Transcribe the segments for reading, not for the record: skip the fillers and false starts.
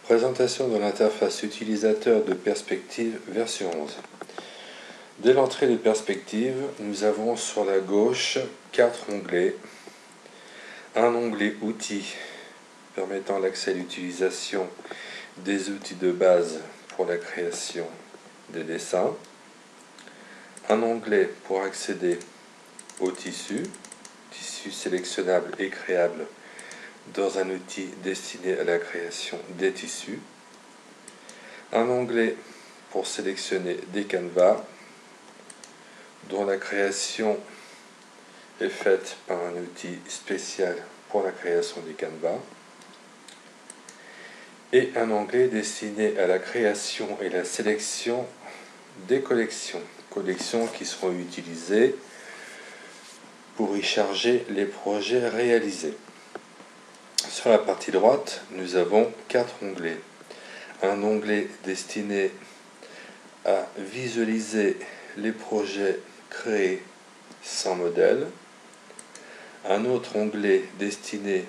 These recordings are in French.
Présentation de l'interface utilisateur de Perspective version 11. Dès l'entrée de Perspective, nous avons sur la gauche 4 onglets. Un onglet Outils permettant l'accès à l'utilisation des outils de base pour la création des dessins. Un onglet pour accéder au tissu sélectionnable et créable dans un outil destiné à la création des tissus. Un onglet pour sélectionner des canevas dont la création est faite par un outil spécial pour la création des canevas. Et un onglet destiné à la création et la sélection des collections qui seront utilisées pour y charger les projets réalisés. Sur la partie droite, nous avons 4 onglets. Un onglet destiné à visualiser les projets créés sans modèle. Un autre onglet destiné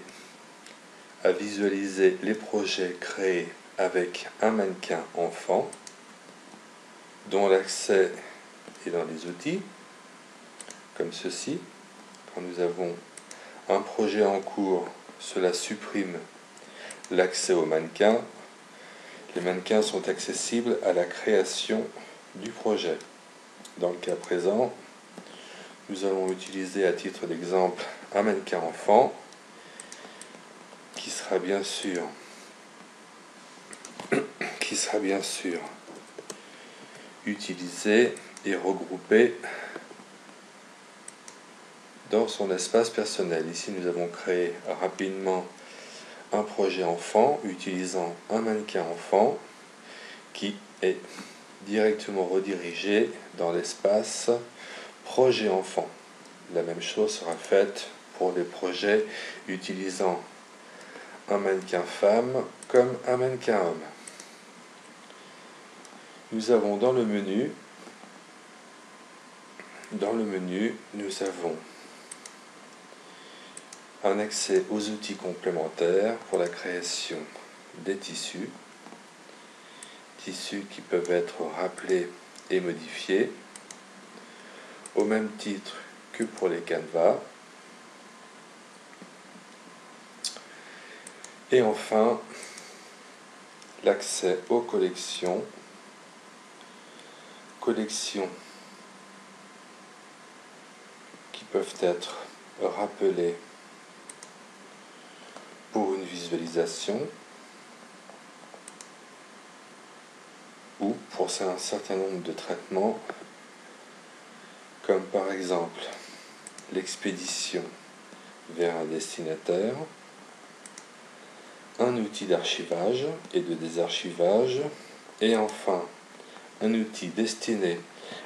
à visualiser les projets créés avec un mannequin enfant, dont l'accès est dans les outils, comme ceci. Quand nous avons un projet en cours, cela supprime l'accès aux mannequins. Les mannequins sont accessibles à la création du projet. Dans le cas présent, nous allons utiliser à titre d'exemple un mannequin enfant qui sera bien sûr utilisé et regroupé dans son espace personnel. Ici, nous avons créé rapidement un projet enfant utilisant un mannequin enfant qui est directement redirigé dans l'espace projet enfant. La même chose sera faite pour les projets utilisant un mannequin femme comme un mannequin homme. Nous avons dans le menu, nous avons un accès aux outils complémentaires pour la création des tissus qui peuvent être rappelés et modifiés, au même titre que pour les canevas. Et enfin, l'accès aux collections qui peuvent être rappelées pour une visualisation ou pour un certain nombre de traitements, comme par exemple l'expédition vers un destinataire, un outil d'archivage et de désarchivage, et enfin un outil destiné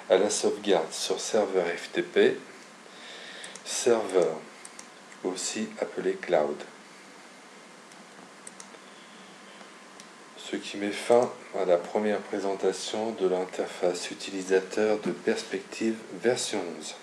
à la sauvegarde sur serveur FTP, serveur aussi appelé cloud. Ce qui met fin à la première présentation de l'interface utilisateur de Perspective version 11.